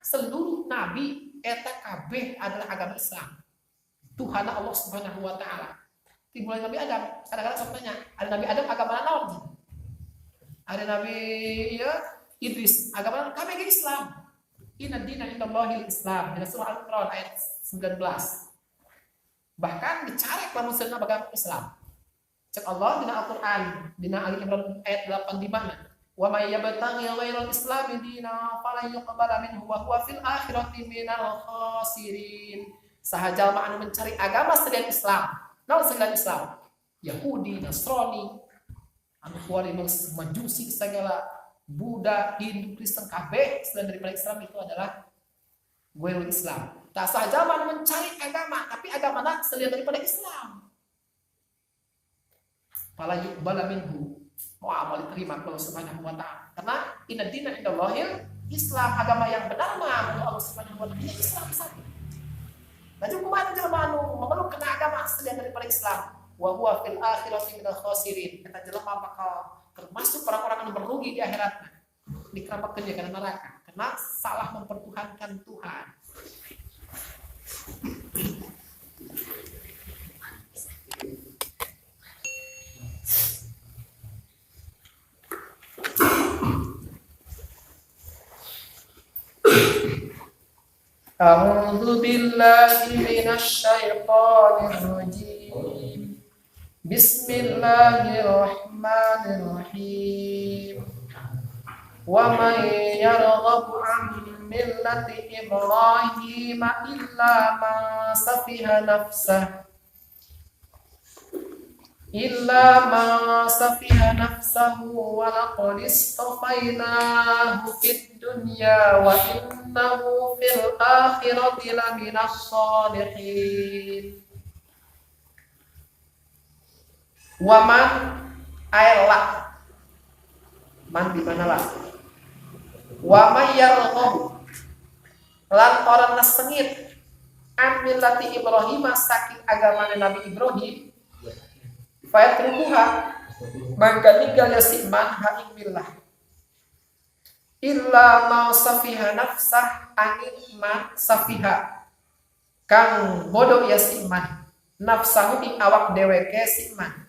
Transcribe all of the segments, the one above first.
seluruh nabi eta kabeh adalah agama Islam. Tuhan Allah Subhanahu wa taala. Dimulai Nabi Adam, kadang-kadang contohnya ada Nabi Adam agama naon? Ada Nabi Idris agama kabeh Islam. Inna dina indallahil Islam. Dalam surah Al-Imran ayat 19. Bahkan dicarek lamun seunna agama Islam. Cek Allah dina Al-Qur'an, dina Ali Imran ayat 85. Wa may yabtaghi ghairal islami dina falan yuqbala minhu wa huwa fil akhirati minal khasirin. Sahaja anu mencari agama selain Islam. Naon selain Islam? Yahudi, Nasrani, anu kuari majusi segala Buddha, Hindu, Kristen, kabeh selain daripada Islam itu adalah ghairul Islam. Tak sahaja anu mencari agama, tapi agama selain daripada Islam. Fala yuqbala minhu. Amal diterima Allah Subhanahu wa taala. Karena inna dina indallahil Islam, agama yang benar mah Allah Subhanahu wa taala Islam satu. Jadi kumaha jelema anu memeluk kena agama selain daripada Islam, wa huwa fil akhirati minal khasirin. Kata jelema bakal termasuk orang-orang yang merugi di akhirat, dikeramatkan dia ke neraka karena salah mempertuhankan Tuhan. A'udzu billahi minasy syaithanir rajim. Bismillahirrahmanirrahim. Wa may yarghabu 'an millati Ibrahim illa man safiha nafsahu wa laqad istafainahu fid dunya wa innahu fil akhirati laminas shalihin. Waman ayla man di mana lah? Waman yarghab lan orang nasengit an millati Ibrahim saking agama Nabi Ibrahim fayatrukuha maka ninggal si man ha ing millah illa ma safiha nafsah angin ma safiha kang bodoh ya si man nafsahu ing awak dheweke si man.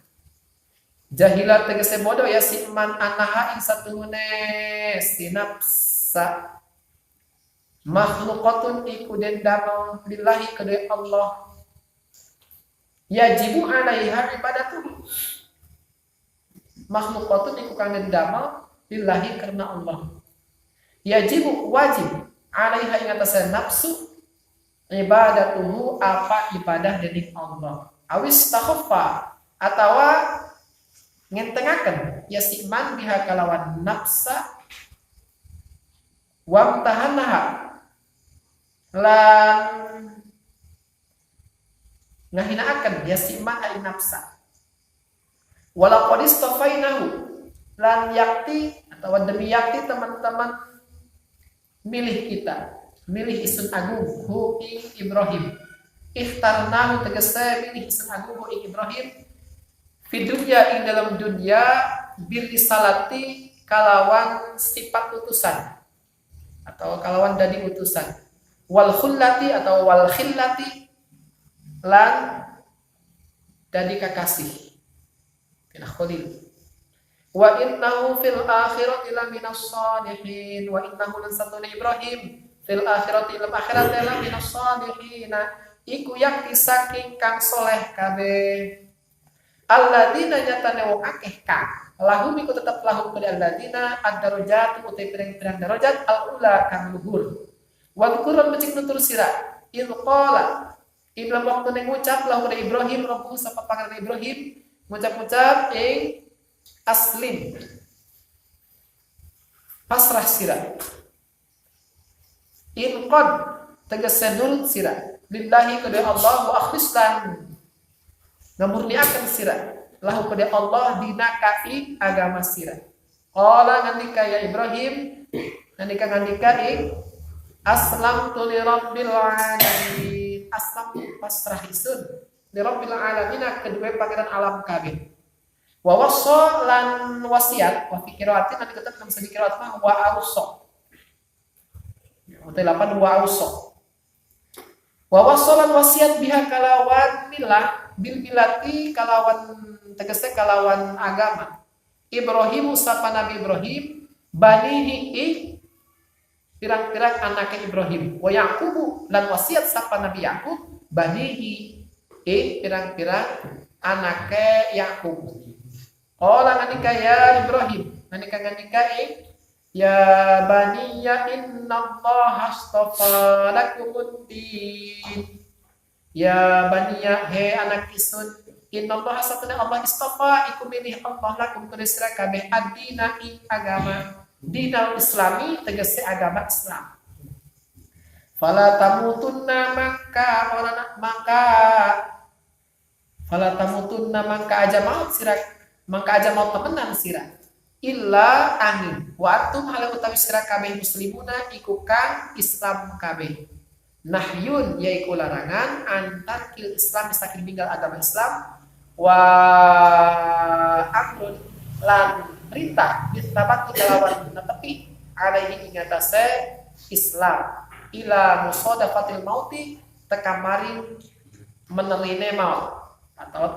Jahilat tegese bodoh ya si man anaha ing satune si nafsa makhlukatun iku den damel lillahi kedue Allah yajibu alaiha ibadatuh makhlukatun iku kang den damel lillahi karena Allah yajibu wajib alaiha ing atase nafsu ibadatuhu apa ibadah dening Allah awis takhaffa atawa ngentengaken ya si man biha kalawan nafsa wamtahanaha lan ngahinaaken ya si man ai nafsa wala qad istafainahu lan yakti atau demi yakti teman-teman milih kita milih isun agung hu ing Ibrahim ikhtarnahu tegese milih isun agung hu ing Ibrahim fi dunya ing dalam dunia bil risalati kalawan sifat utusan atau kalawan dadi utusan wal khullati atau wal khillati lan dadi kakasih kena khalil wa innahu fil akhirati laminas shalihin wa innahu lan satuna Ibrahim fil akhirati lam akhirati laminas shalihin iku yakti saking kang soleh kabeh alladzina nyatane wong akeh kang lahum iku tetep lahum kedhi alladzina ad-darajat utai pirang-pirang darajat al-ula kang luhur wa dzkurun becik nutur sira il qala ibnu waktu ning ngucap lahu kedhi Ibrahim rabbuhu sapa pangeran Ibrahim ngucap-ngucap ing aslim pasrah sira in qad tegese nurut sira lillahi kedhi Allah wa akhlislan ngamurniakeun sira lahu kedhi Allah dinaka fi agama sira qala ngandika ya Ibrahim ngandika ing aslamtu li rabbil alamin aslam pasrah isun li rabbil alamin kedue pangeran alam kabeh wa wassa lan wasiat wa fi qiraatin lan ketep nang sedi qiraat mah wa ausa Mutelapan wa auso. Wa wasolan wasiat biha kalawan milah bil milati kalawan tegese kalawan agama. Ibrahim sapa Nabi Ibrahim banihi pirang-pirang anaknya Ibrahim. Wa Yaqubu lan wasiat sapa Nabi Yaqub banihi pirang-pirang anaknya Yaqub. Qala nganika ya Ibrahim, nganika ya baniya innallaha astafa lakumuddin. Ya baniya he anak isun, innallaha satuna Allah istafa iku milih Allah lakum kurisra kabeh ad-dina ing agama. Dinal Islami tegese agama Islam. Fala tamutunna maka aja maut sira, maka aja maut temenan sira. Illa angin wa atum halau utawi sira kabeh muslimuna iku kang Islam kabeh. Nahyun yaiku larangan antar kil Islam saking ninggal agama Islam wa amrun lan perintah ditabat kelawan netepi alaihi ingatase Islam ila musadafatil mauti tekamaring menerine maut atau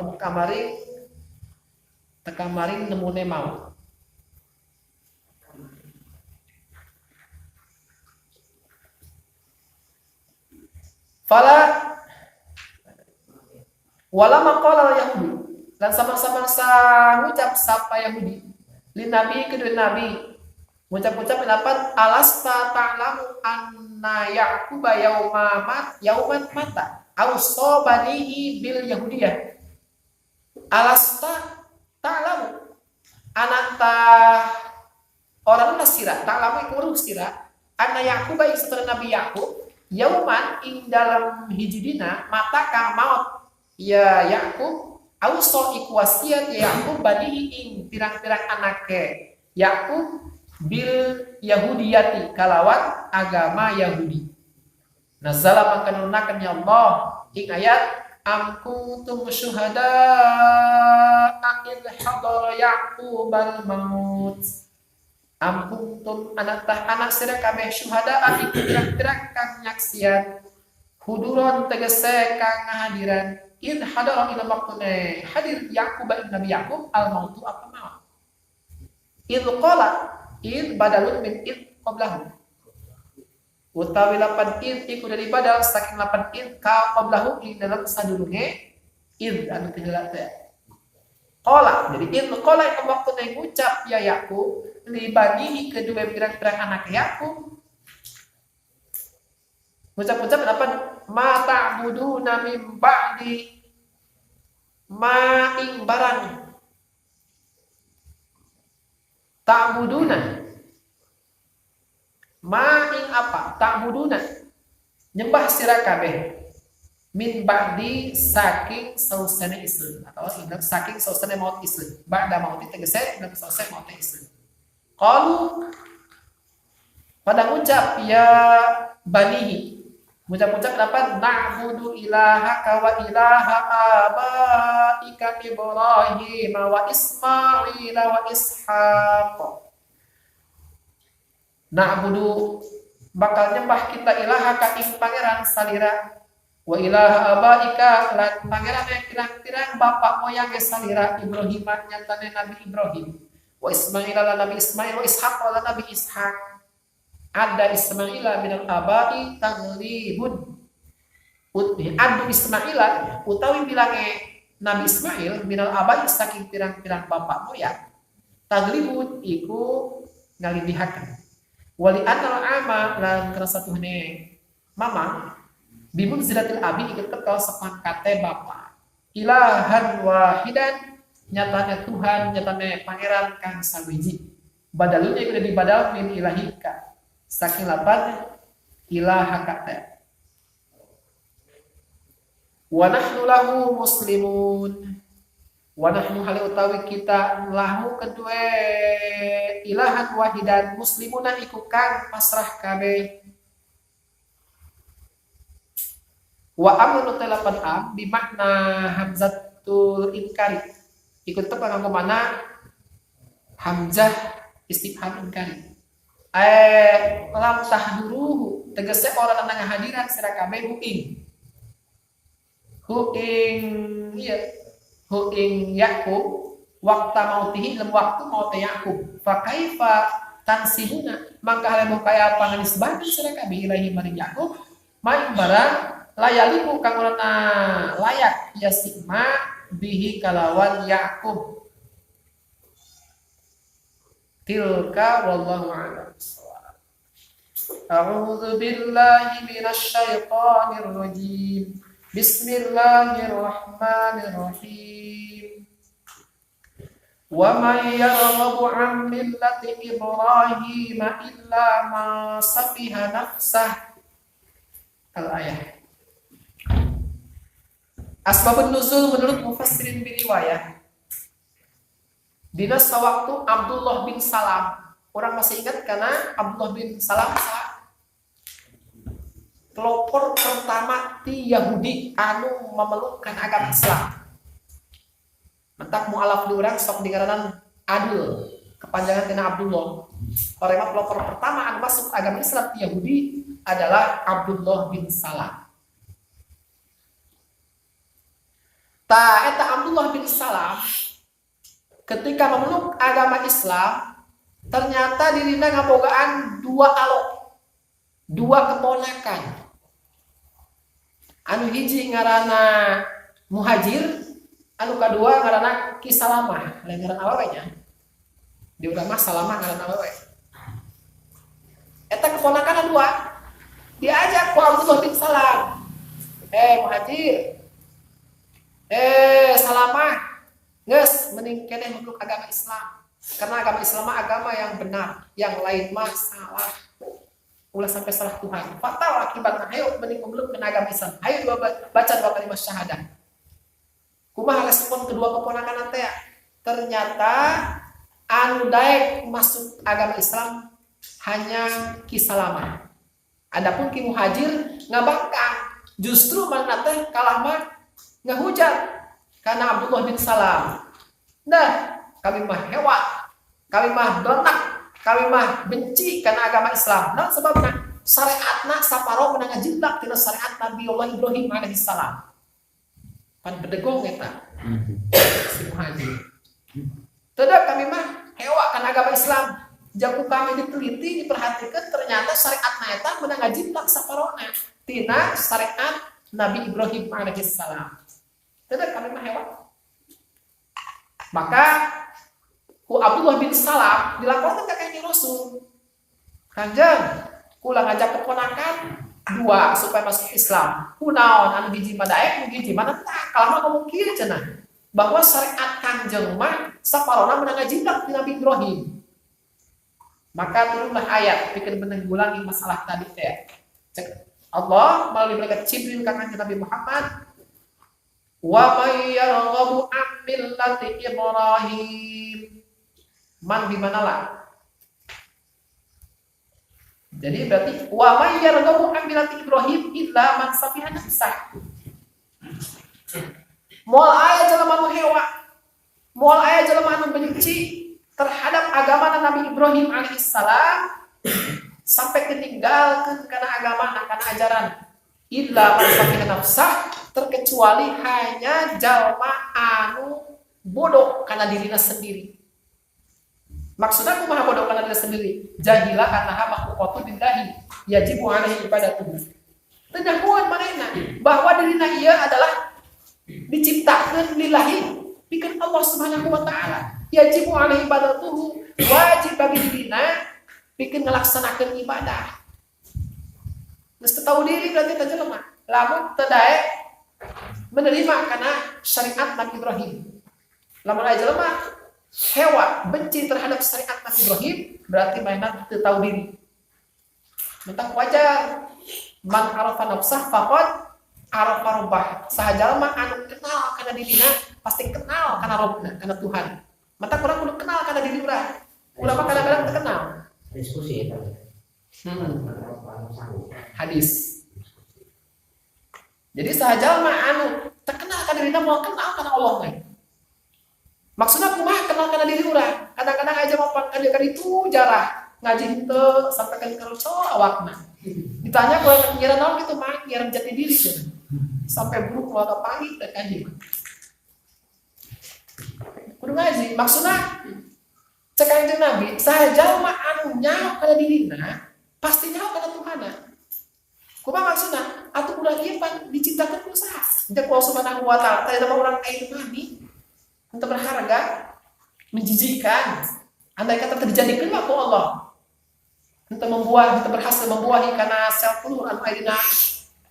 tekamaring nemune maut. Fala wala maqala Yahudi dan sama-sama ngucap sapa Yahudi li nabi kedua nabi ngucap-ngucap pendapat alasta ta'lamu anna yaquba yauman mata auso banihi bil yahudiyah. Alasta ta'lamu ananta orang nasira ta'lamu iku sira anna yaquba istri nabi Yaqub yauman ing dalam hijidina mata kang maut ya Yakub auso iku wasiat ya Yakub banihi ing pirang-pirang anake Yakub bil yahudiyati kalawan agama Yahudi. Nazala mangkanunakan ya Allah ing ayat am kuntum syuhada id hadara Yaqubal maut. Am kuntum anak sira kabeh syuhada ing pirang-pirang kang nyaksian huduron tegese kang ngahadiran id hadara ila maktune hadir Yaqub ing Nabi Yaqub al mautu apa maut. Id qala id badalun min id qablahu. Utawi lapan id iku dari badal saking lapan id ka qablahu ing dalam sadurunge id anu tiheula teh. Qala jadi id qala ing waktune ngucap ya Yaqub li banihi kedua pirang-pirang anak Yaqub. Ngucap-ngucap apa? Ma ta'buduna min ba'di ma ing barang ta'buduna ma ing apa? Ta'buduna nyembah sira kabeh min ba'di saking sausane Islam atau saking sausane maut Islam. Ba'da maut tegese dan sausane maut Islam. Qalu pada ngucap ya banihi ngucap-ngucap dapat na'budu ilahaka wa ilaha abaika Ibrahim wa Ismail wa Ishaq. Na'budu bakal nyembah kita ilahaka ing pangeran salira wa ilaha abaika lan pangeran yang pirang-pirang bapak moyang salira Ibrahim nyatane Nabi Ibrahim wa Ismail lan Nabi Ismail wa Ishaq lan Nabi Ishaq. Ada Ismaila minal abai taglibun. Adu Ismaila utawi bilange Nabi Ismail minal abai saking pirang-pirang bapak moyang. Taglibun iku ngalidihaken. Wali anal ama lan kana satuhne mama bimun zilatil abi iku tekal sepangkate bapak. Ilahan wahidan nyatane Tuhan nyatane pangeran kang sawiji. Badalunya iku dibadal min ilahika. Saking lapan ilahaka wa nahnu lahu muslimun wa nahnu hal utawi kita lahu kedue ilahan wahidan muslimuna iku kang pasrah kabeh wa amrun talapan am bi makna hamzatul inkari ikut tepat nganggo mana hamzah istifham inkari lam tahduruhu tegese orang anu ngahadiran sira kabeh huing Yakub waktu mautihi dalam waktu maut Yakub fa kaifa tansibuna maka hal kaya apa nisbatan sira kabeh ilahi maring Yakub main barang layaliku kang urana layak yasima bihi kalawan Yakub tilka wallahu a'lam. A'udzu billahi minasy syaithanir rajim. Bismillahirrahmanirrahim. Wa may yarghabu 'an millati Ibrahim illa man safiha nafsah. Al-ayah. Asbabun nuzul menurut mufassirin biriwayah. Dina sawaktu Abdullah bin Salam. Orang masih ingat karena Abdullah bin Salam pelopor pertama ti Yahudi anu memelukkan agama Islam. Mentak mualaf di orang sok digaranan Adul, kepanjangan tina Abdullah. Orang pelopor pertama anu masuk agama Islam ti Yahudi adalah Abdullah bin Salam. Eta Abdullah bin Salam ketika memeluk agama Islam, ternyata dirinya ngabogaan dua keponakan. Anu hiji ngaranna Muhajir, anu kadua ngaranna Kisalamah. Lain ngaranna awewe nya. Di urang mah Salamah ngaranna awewe. Eta keponakan dua diajak ku Abdullah bin Salam. Muhajir. Salamah. Geus mending keneh meluk agama Islam. Karena agama Islam mah agama yang benar, yang lain mah salah. Ulah sampai salah Tuhan. Fatal akibatna hayu mending meluk agama Islam. Hayu baca dua kalimat syahadah. Kumaha respon kedua keponakan teh? Ternyata anu daek masuk agama Islam hanya Kisalamah. Adapun Ki Muhajir ngabangkang. Justru mana teh kalah mah ngahujat karena Abdullah bin Salam. Nah, kami mah hewan, kami mah donak, kami mah benci karena agama Islam. Nah, sebabna syariatna saparo menang jiplak tina syariat Nabi Allah Ibrahim alaihi salam. Pan bedegong eta. Si Muhajir. Tidak kami mah hewan karena agama Islam. Jaku kami diteliti, diperhatikan ternyata syariatna eta menang jiplak saparona tina syariat Nabi Ibrahim alaihi salam. Tidak kami mah hewan. Maka ku Abdullah bin Salam dilaporkan ke kanjeng Rasul. Kanjeng, kula ngajak keponakan dua supaya masuk Islam. Kunaon anu hiji mah daek, nu hiji mah tah. Kalau mah ngomong kieu cenah. Bahwa syariat kanjeng mah saparona menang jiplak ti Nabi Ibrahim. Maka turunlah ayat bikin menanggulangi masalah tadi teh. Cek Allah melalui malaikat Jibril ka kanjeng Nabi Muhammad. Wa may yarghabu 'an millati Ibrahim. Man di manalah. Jadi berarti wa may yarghabu 'an millati Ibrahim illa man safiha nafsah. Moal aya jelema anu hewa. Moal aya jelema anu benci terhadap agama Nabi Ibrahim alaihissalam sampai ketinggalkeun kana agama kana ajaran. Illa man safiha nafsah, terkecuali hanya jalma anu bodoh karena dirinya sendiri. Maksudnya kumaha bodoh karena dirinya sendiri? Jahilah annaha makhluqatun lillahi yajibu alaihi ibadatuh. Teu nyakuan manehna bahwa dirinya ieu adalah diciptakeun lillahi pikeun Allah Subhanahu wa taala. Yajibu alaihi ibadatuh, wajib bagi dirinya pikeun ngalaksanakeun ibadah. Geus tahu diri berarti teh jelema. Lamun teu daek menerima karena syariat Nabi Ibrahim. Lamun aya jelema hewa benci terhadap syariat Nabi Ibrahim, berarti mainan teu tahu diri. Mentang wajar man arafa nafsah faqad arafa rabbah. Saha jalma anu kenal kana dirina pasti kenal kana Rabbna, kana Tuhan. Mata kurang kudu kenal kana diri urang. Urang mah kadang-kadang teu kenal. Diskusi eta. Hadis. Jadi sahaja mah anu terkenal kana dirina mau kenal kana Allah we. Maksudna kumaha kenal kana diri urang? Kadang-kadang aja mau panggil itu jarah ngaji henteu sampai kan kalau awakna. Ditanya kalau ngira naon gitu mah, ngira jati diri kan. Sampai buruk keluarga pagi dan anjing. Kudu ngaji, maksudnya cek Kanjeng Nabi, saya jalma anu nyaho kana dirina, pasti nyaho kana Tuhana. Kumaha maksudna? Atuh ulah ieu pan diciptakeun ku saha? Jeung Allah Subhanahu wa taala, tadi nama urang air mani, untuk berharga, menjijikan. Andai kata terjadikan ku Allah. Untuk membuah, kita berhasil membuahi karena sel telur anu ayeuna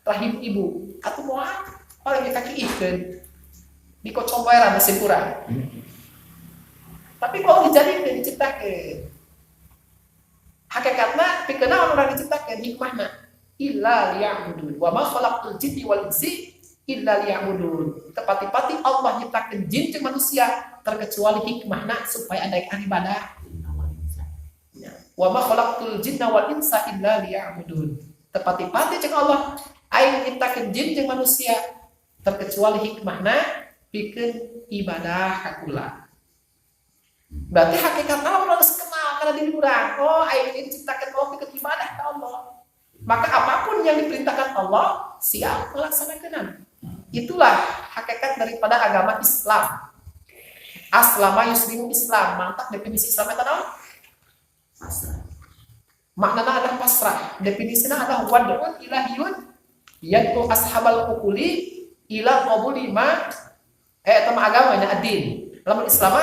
rahim ibu. Atuh moal paling kita kieukeun. Di kocomberan di simpura. Tapi kalau dijadikan diciptakan, hakikatnya pikeun orang diciptakan hikmahna illa liya'budun. Wa ma khalaqtul jinni wal insi illa liya'budun. Tepati-pati Allah nyiptakeun jin jeung manusia terkecuali hikmahna supaya ada ibadah. Wa ma khalaqtul jinna wal insa illa liya'budun. Tepati-pati jeung Allah aya nyiptakeun jin jeung manusia terkecuali hikmahna pikeun ibadah ka kula. Berarti hakikatnya Allah harus kenal karena diri urang. Oh, aya ini diciptakeun Allah pikeun ibadah ka Allah. Maka apapun yang diperintahkan Allah siap melaksanakan. Itulah hakikat daripada agama Islam. Aslama yuslimu Islam. Mantap definisi Islam itu naon? Pasrah. Maknanya adalah pasrah. Definisinya adalah wad'un ilahiyun yad'u ashabal uquli ila qabuli ma tema agamanya ad-din. Lamun Islam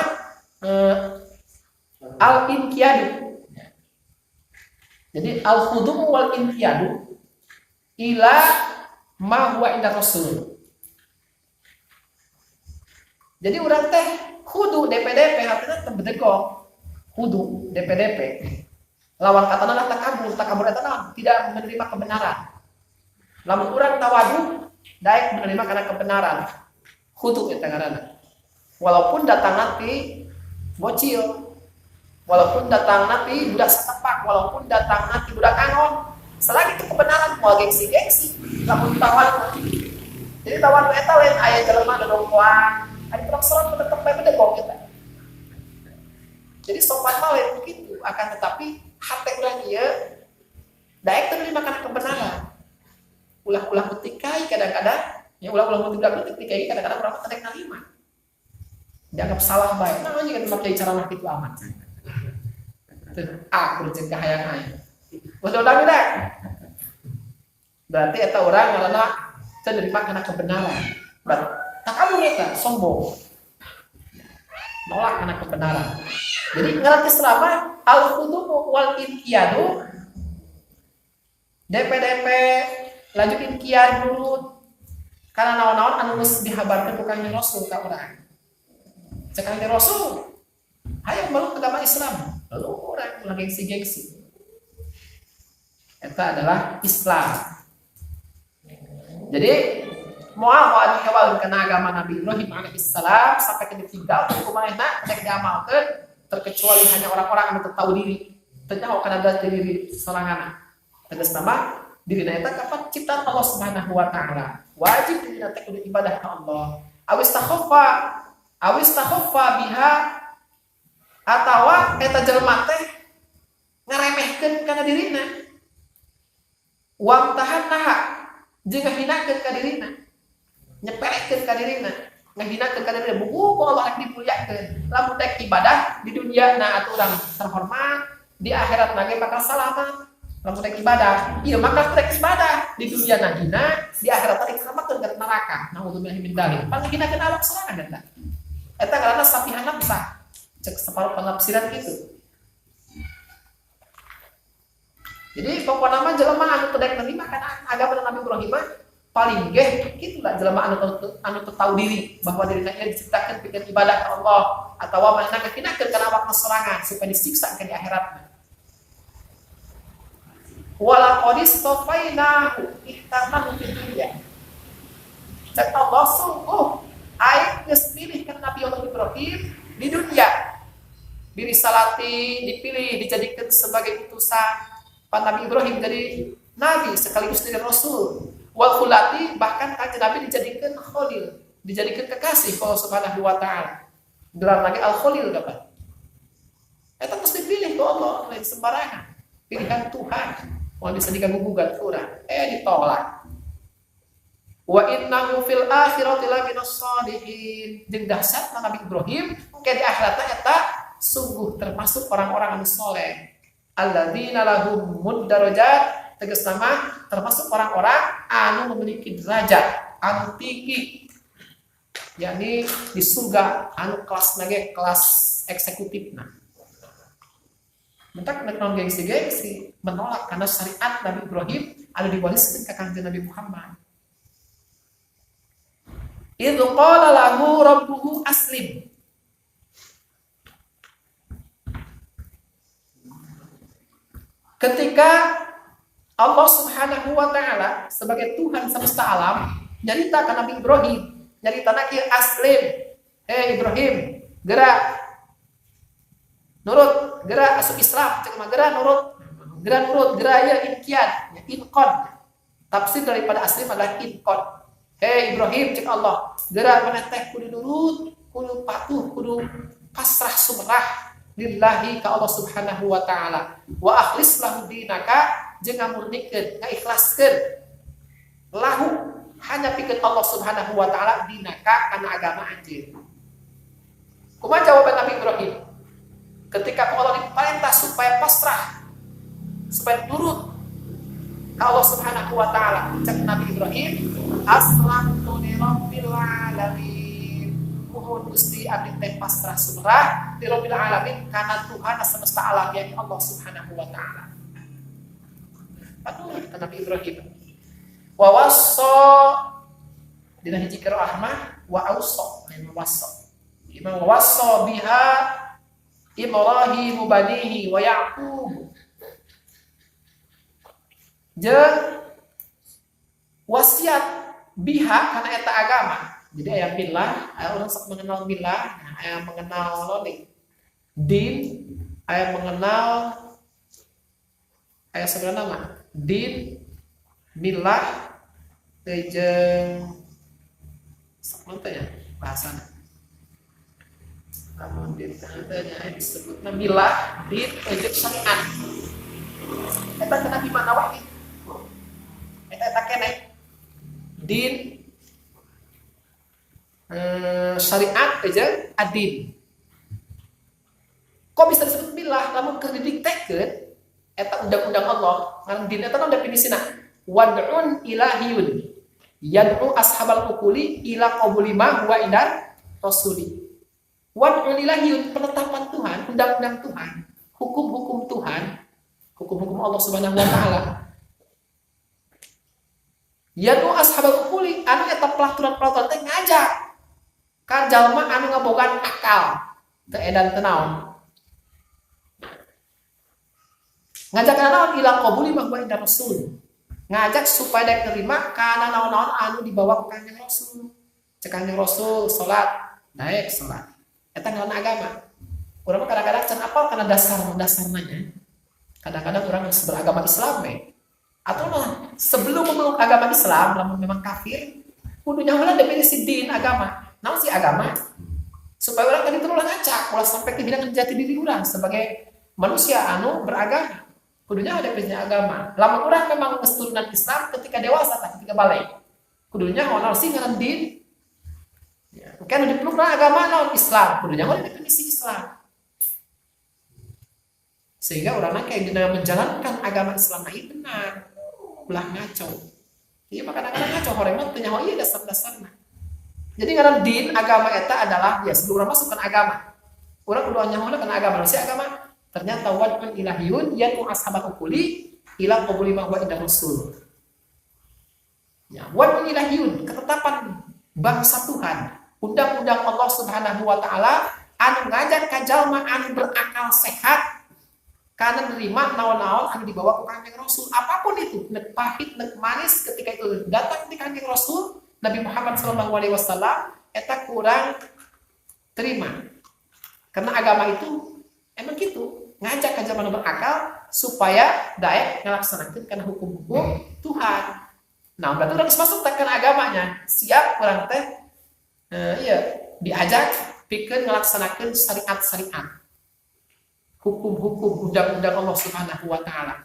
al-inqiyadu. Jadi al-khudu' wal inqiyadu ila ma huwa inda rasul. Jadi urang teh khudu DPDP artinya tebedegong. Khudu DPDP. Lawan katana lah takabur eta naon? Tidak menerima kebenaran. Lamun urang tawadu daek menerima karena kebenaran. Khudu eta ngaranna. Walaupun datang nanti bocil, walaupun datang nanti budak setepak, walaupun datang nanti budak angon, selagi itu kebenaran mau gengsi, lamun tawan. Jadi tawan eta lain aya jelema dodongkoan, ari pelaksanaan tetep bae bedegong eta. Jadi sopan mah lain begitu, akan tetapi hate urang ieu daek terima karena kebenaran. Ulah-ulah utikai kadang-kadang, ya ulah-ulah utikai kadang-kadang urang teh narima. Dianggap salah baik. Nah, ini kan memakai cara nak itu amat. Aku cegah hayang-hayang. Betul tak tidak? Berarti eta orang ngaranna terima karena kebenaran. Berarti tak kamu eta sombong. Nolak karena kebenaran. Jadi ngaran Islam al-khudu wal inqiyadu. DPDP lanjut inqiyad dulu. Karena naon-naon anu geus dihabarkeun ku Kanjeng Rasul ka urang. Sekarang di Rasul, hayang meluk agama Islam, lalu orang mulai gengsi. Itu adalah Islam. Jadi moal dikawal kena agama Nabi Ibrahim alaihissalam sampai ke ditinggal, kumanehna nek diamalkeun terkecuali hanya orang-orang yang tahu diri. Tanya kana ada diri sorangan. Tegas nama dirina eta kapan ciptaan Allah Subhanahu wa taala. Wajib dina teh kudu ibadah ka Allah. Awis tahoffa biha atawa eta jelema teh ngaremehkeun kana dirina. Wa tahannaha jeung ngahinakeun ka dirina. Nyepelekeun ka dirina, ngahinakeun ka dirina buku Allah rek dimuliakeun. Lamun teh ibadah di dunia na atuh urang terhormat, di akhirat nage bakal selamat. Lamun teh ibadah, ieu maka teh ibadah di dunia na hina, di akhirat teh selamatkeun ka neraka. Nauzubillahi min dzalik. Pangihinakeun awak sorangan eta. Eta karena sapihan nafsah, cek separuh penafsiran gitu. Jadi pokoknya nama jelema anu teu daek nerima kana agama Nabi Ibrahim paling geh gitulah jelema anu tahu diri bahwa dirinya diciptakeun pikeun ibadah ka Allah atawa manehna ngahinakeun kana awak sorangan supaya disiksa di akhiratna. Wala qadis tafainahu ihtarnahu fid dunya. Dan Allah sungguh ayat geus pilih kan Nabi Allah Ibrahim di dunia. Birisalati dipilih dijadikan sebagai utusan Pak Nabi Ibrahim jadi nabi sekaligus jadi rasul. Wal khulati bahkan kanjeng Nabi dijadikan khalil, dijadikan kekasih Allah Subhanahu wa taala. Gelar lagi al-khalil dapat. Eta mesti dipilih ku Allah lain sembarangan. Pilihan Tuhan. Mau bisa diganggu gugat urang, ditolak. Wa innahu fil akhirati laminas sholihin. Jeung dahsyat Nabi Ibrahim ke di akhiratna eta sungguh termasuk orang-orang anu soleh. Alladzina lahum muddarajat, tegasna mah termasuk orang-orang anu memiliki derajat anu tinggi, yakni di surga anu kelas nage kelas eksekutifna. Mentak nek naon gengsi menolak karena syariat Nabi Ibrahim anu diwariskeun ka Kanjeng Nabi Muhammad. Idz qala lahu rabbuhu aslim. Ketika Allah Subhanahu wa taala sebagai Tuhan semesta alam nyarita ka Nabi Ibrahim, nyaritana kieu aslim. Ibrahim, gerak nurut, gerak asup Islam, cek mah gerak nurut, gerak ya inqiyad, ya inqad. Tafsir daripada aslim adalah inqad. Ibrahim, cek Allah, gerak mana teh kudu nurut, kudu patuh, kudu pasrah sumrah lillahi ka Allah Subhanahu wa taala. Wa akhlis lahu dinaka, jeung ngamurnikeun, ngaikhlaskeun lahu hanya pikeun Allah Subhanahu wa taala dinaka kana agama anjeun. Kumaha jawaban Nabi Ibrahim? Ketika Allah diperintah supaya pasrah, supaya nurut ke Allah Subhanahu wa taala, cak Nabi Ibrahim, aslamtu li rabbil alamin. Mohon Gusti abdi teh pasrah sumrah li rabbil alamin kana Tuhan semesta alam yakni Allah Subhanahu wa taala. Patuh kata Nabi Ibrahim. Wa wassa dina hiji qiraah mah wa ausa, lain wassa. Imam wassa biha Ibrahim banihi wa Yaqub. Jeung wasiat biha kana eta agama. Jadi aya billah, aya urang sok mengenal billah, aya mengenal loli. Din, aya mengenal aya sebenarnya nama. Din, billah, jeung sok teh ya bahasana. Namun ditanya disebutna milah din ejek syariat. Eta kena di mana wae? Eta keneh. Din syariat ejek adin. Kok bisa disebut milah lamun keur didiktekeun eta undang-undang Allah. Ngan din eta naon definisina? Wad'un ilahiyun. Yad'u ashabal uquli ila qabuli ma huwa indar rasuli. Wad'un ilahiyun, penetapan Tuhan, undang-undang Tuhan, hukum-hukum Tuhan, hukum-hukum Allah Subhanahu wa taala. Yad'u ashabal uquli, anu eta pelaturan-pelaturan teh ngajak ka jalma anu ngabogaan akal, teu edan teu naon. Ngajak kana naon ila qabuli ma huwa indar rasul. Ngajak supaya daek nerima kana naon-naon anu dibawa ka Kanjeng Rasul. Cek Kanjeng Rasul salat, daek salat. Eta ngaran agama. Urang kadang-kadang can apal kana dasar-dasarnya. Kadang-kadang orang beragama Islam atau sebelum memeluk agama Islam, lamun memang kafir, kudunya heula definisi din agama. Naon sih agama? Supaya orang tadi terulang acak, ulah sampai ke bidang jati diri orang sebagai manusia anu beragama. Kudunya ada definisi agama. Lamun orang memang keturunan Islam ketika dewasa, ketika balik. Kudunya honor sih ngaran din. Kan dipeluk agama non Islam, kudunya mah definisi Islam. Sehingga orang kayak gini menjalankan agama Islam itu benar, ulah ngaco. Iya maka kadang-kadang ngaco horemot tanya oh iya dasar-dasarna. Jadi ngaran din agama eta adalah ya sebelum orang masukkan agama. Orang kudu nyaho kana agama, si agama ternyata wad'un ilahiyun yad'u ashabal uquli ila qabuli ma huwa indar rasul. Ya, wad'un ilahiyun, ketetapan bangsa Tuhan. Undang-undang Allah Subhanahu wa taala anu ngajak ka jalma anu berakal sehat kana nerima naon-naon anu dibawa ku Kanjeng Rasul. Apapun itu, nek pahit, nek manis, ketika itu datang di Kanjeng Rasul Nabi Muhammad sallallahu alaihi wasallam eta kurang terima. Karena agama itu emang gitu, ngajak ka jalma anu berakal supaya daek ngalaksanakeun kana hukum-hukum Tuhan. Nah, berarti urang masuk tekan agamanya, siap urang teh diajak pikeun ngalaksanakeun syariat-syariat, hukum-hukum undang-undang Allah Subhanahu wa taala.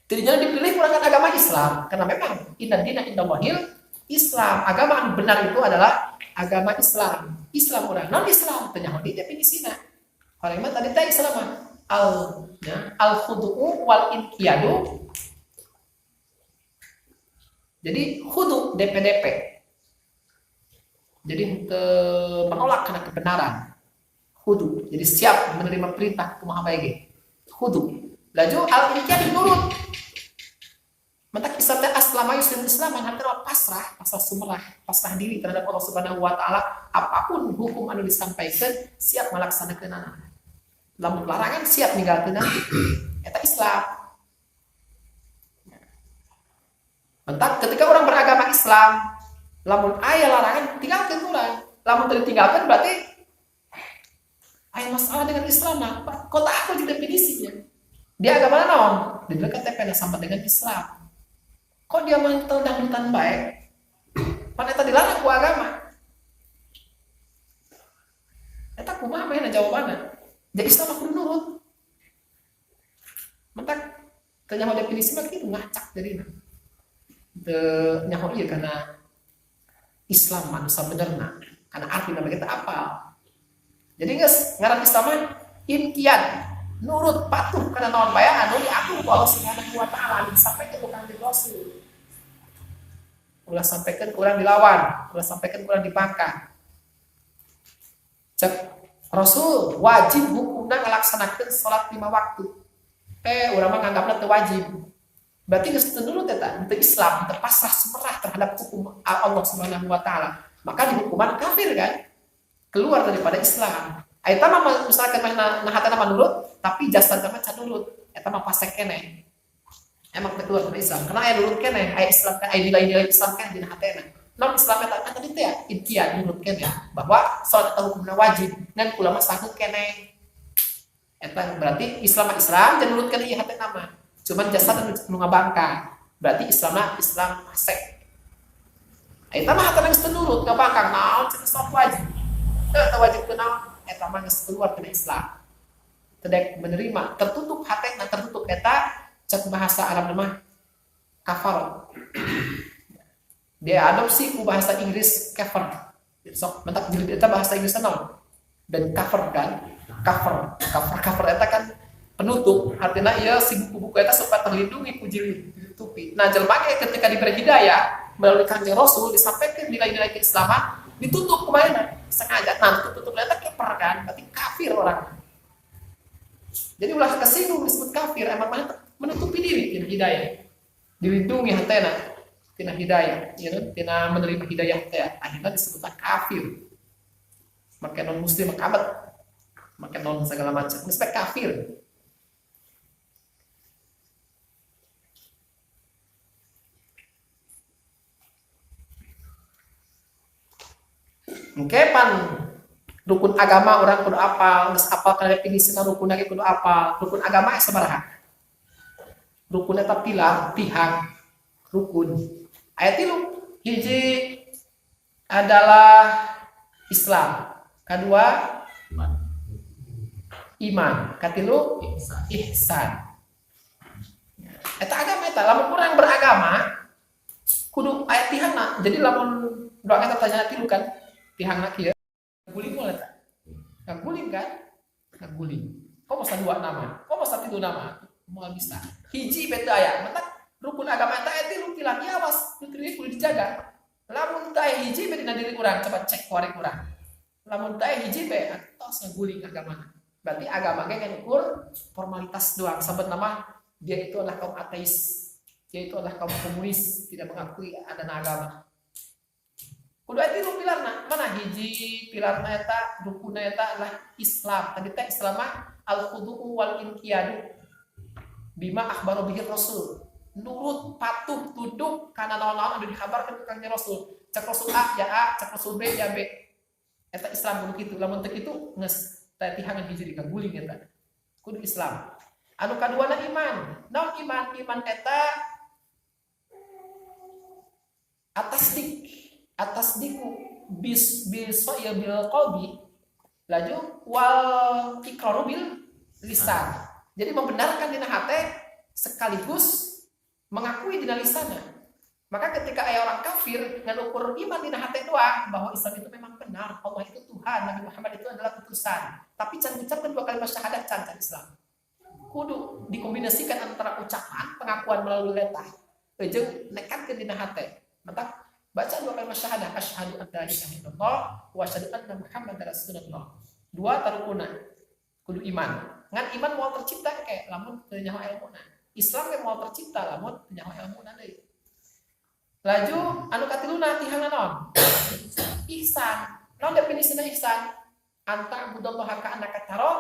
Tidinya dipilih kurangkan agama Islam karena memang inna dina indallahil Islam. Agama yang benar itu adalah agama Islam. Islam orang non Islam tanya di definisina. Orang mah tadi teh Islam al khudu'u wal inqiyadu. Jadi khudu DP. Jadi menolak karena kebenaran. Khudu. Jadi siap menerima perintah kumaha bae ge. Khudu. Laju al-inqiyad nurut. Mentak Islam teh aslama yuslim islaman hantara pasrah sumerah, pasrah diri terhadap Allah Subhanahu wa taala, apapun hukum anu disampaikan siap melaksanakeunana. Lamun larangan siap ninggalkeun eta Islam. Mentak ketika orang beragama Islam, lamun aya larangan tinggalkeun urang. Lamun teu ditinggalkeun berarti aya masalah dengan Islam. Nah, kota apa di definisinya? Dia agama naon? Di dekat TPN sama dengan Islam. Kok dia mantel dangdutan baik? Pan eta dilarang ku agama. Eta kumaha meh jawabanna? Jadi Islam kudu nurut. Mentak teu nyaho definisi mah kitu ngacak jadina. Teu nyaho ieu kana Islam manusia benerna. Karena arti nama kita apa? Jadi geus ngaran Islam mah inqiyad. Nurut patuh karena naon bae anu diatur ku Allah Subhanahu wa taala disampaikan ku Kanjeng Rasul. Ulah sampaikan kurang dilawan, ulah sampaikan kurang dipangkat. Cek Rasul wajib hukumna ngalaksanakeun salat 5 waktu. Urang mah nganggapna teu wajib. Berarti geus teu nurut eta, teu Islam, teu pasrah semerah terhadap hukum Allah Subhanahu wa taala. Maka dihukuman kafir kan? Keluar daripada Islam. Eta mah misalkan nah hatana mah nurut, tapi jasadna mah can nurut. Eta mah fasik keneh. Emang keluar dari Islam. Karena aya nurut keneh, aya Islam kan, aya nilai-nilai Islam kan dina hatena. Non Islam eta kan tadi teh ya, intian nurut keneh bahwa salat eta hukumna wajib ngan ulama sahih keneh. Eta berarti Islam jeung nurut keneh ieu hatena mah. Cuman jasad nu ngabangkang. Berarti Islam fasik. Eta mah hatana geus nurut ngabangkang naon cenah salat wajib. Teu wajib kenal eta mah geus keluar dari Islam. Tedek menerima, tertutup hatena, tertutup eta cek bahasa Arab nama kafar. Dia adopsi ku bahasa Inggris kafar. Sok mentak jadi eta bahasa Inggris naon? Dan kafar kan? Kafar eta kan penutup. Artinya ieu si buku-buku eta supaya terlindungi ku jilid ditutupi. Nah, jelema ketika diberi hidayah melalui Kanjeng Rasul disampaikan nilai-nilai keislaman ditutup kemana? Sengaja tutup eta kafir kan? Berarti kafir orang. Jadi ulah kesinggung disebut kafir emang mana menutupi diri tina hidayah. Dilindungi hatena tina hidayah, ya kan? Tina menerima hidayah teh akhirnya disebut kafir. Maka non muslim makabat. Maka non segala macam disebut kafir. Pan rukun agama orang kudu apal, geus apal kana definisina rukun lagi kudu apal. Rukun agama sabaraha? Rukun eta pilar, tihang, rukun. Aya 3. Hiji adalah Islam. Kedua iman. Katilu ihsan. Eta agama eta lamun urang beragama kudu aya tihangna. Jadi lamun doa kita tanya 3 kan, tihangna kieu guling mulai tak? Guling kan? Guling. Kok masa 2 nama? Kok masa 3 nama? Mau bisa. Hiji beda ya. Mentak rukun agama eta aya 3 pilar. Ya awas, nutrisi kudu dijaga. Lamun teh hiji beda diri urang, coba cek korek urang. Lamun teh hiji be tos ngaguling agamana. Berarti agama ge kan ukur formalitas doang. Sebut nama dia itu adalah kaum ateis. Dia itu adalah kaum komunis, tidak mengakui adanya agama. Kudu aya 3 pilarna. Mana hiji pilarna eta rukunna eta adalah Islam. Tadi teh Islam al-khudu'u wal inqiyadu bima akhbaru bihi Rasul. Nurut, patuh, tunduk kana naon-naon anu dikabarkeun ku Kanjeng Rasul. Cek Rasul A ya A, cek Rasul B ya B. Eta Islam kudu kitu. Lamun teu kitu geus teh tihangan hiji dikaguling eta. Kudu Islam. Anu kaduana iman. Naon iman? Iman eta atas diku bis ya bil qalbi laju wal iqraru bil lisan. Jadi membenarkan dina hate sekaligus mengakui di lisanna. Maka ketika aya orang kafir ngalukur iman dina hate doang bahwa Islam itu memang benar, Allah itu Tuhan, Nabi Muhammad itu adalah utusan. Tapi can ucapkan 2 kalimat syahadat can Islam. Kudu dikombinasikan antara ucapan pengakuan melalui letah jeung nekatkeun dina hate. Mantap baca 2 kalimat syahadat, asyhadu an la ilaha illallah wa asyhadu anna Muhammadar rasulullah. 2 tarukuna kudu iman. Ngan iman moal tercipta ke lamun teu nyaho ilmuna. Islam ge moal tercipta lamun teu nyaho ilmuna deui. Laju anu katiluna tihang naon? Ihsan. Naon definisina ihsan? Anta budallaha ka annaka tara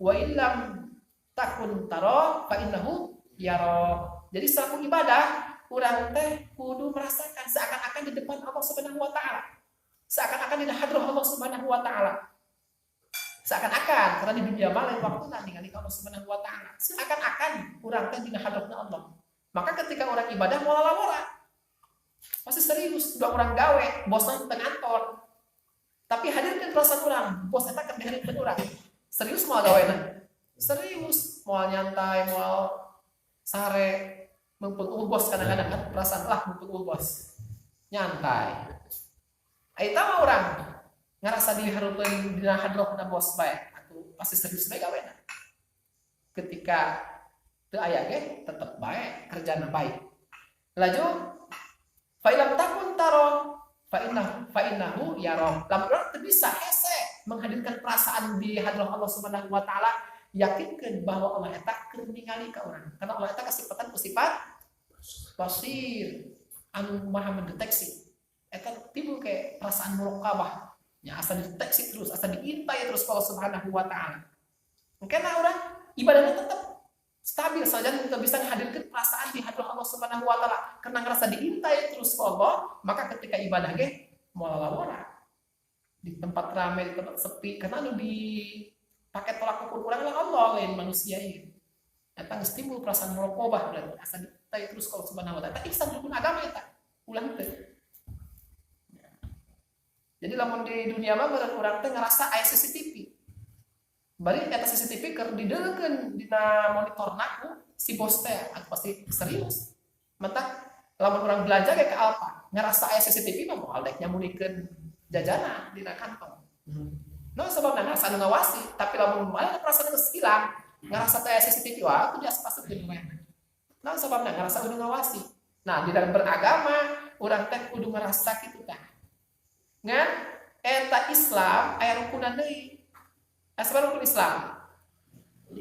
wa illam takun tara fa innahu yara. Jadi selaku ibadah urang teh kudu merasakan seakan-akan di depan Allah Subhanahu wa taala. Seakan-akan di hadrah Allah Subhanahu wa taala. Seakan-akan karena di dunia mah lain waktuna ningali ka Allah Subhanahu wa taala. Seakan-akan urang teh di hadrahna Allah. Maka ketika orang ibadah moal lalawara pasti serius, 2 orang gawe, bosnya di kantor. Tapi hadirkan perasaan orang, bos eta keur dihadirkeun urang. Serius moal gawena? Serius, moal nyantai, moal sare, mumpung bos kadang-kadang kan perasaan lah mumpung bos. Nyantai. Eta mah urang ngarasa dihareupeun dina hadrohna bos bae, atuh pasti serius bae gawena. Ketika teu aya ge tetep bae, kerjana baik. Laju fa ilam takun taro fa innahu yara. Lamun urang teu bisa hese menghadirkan perasaan di hadrah Allah Subhanahu wa taala, yakinkeun bahwa Allah eta keur ningali ka urang. Karena Allah eta kasifatan ku sifat basir, anu maha mendeteksi. Eta timbul ke perasaan muraqabah. Nya asa dideteksi terus, asa diintai terus Allah Subhanahu wa taala. Mungkin urang ibadahnya tetap stabil saja untuk bisa menghadirkan perasaan di hadrah Allah Subhanahu wa taala karena ngerasa diintai terus Allah, maka ketika ibadah ge moal lalawara di tempat ramai, di tempat sepi, karena anu di pakai tolak ukur urang lah Allah lain manusia ieu. Eta geus timbul perasaan muraqabah berarti asa diintai terus Allah Subhanahu wa taala. Eta ihsan rukun agama eta. Ulang teh. Jadi lamun di dunia mah meureun urang teh ngerasa aya CCTV. Bari eta CCTV keur dideukeun dina monitorna ku si bos teh atuh pasti serius. Mata lamun urang belanja ge ka Alfa, ngarasa aya CCTV mah moal dek nyamulikeun jajana dina kantong. No sababna ngarasa ngawasi, tapi lamun malah perasaan geus ilang, ngarasa teh aya CCTV wah atuh dias paseukeun we. No sababna ngarasa kudu ngawasi. Nah, di dalam beragama urang teh kudu ngarasa kitu tah. Ngan eta Islam aya rukunan deui. Asal rukun Islam 5.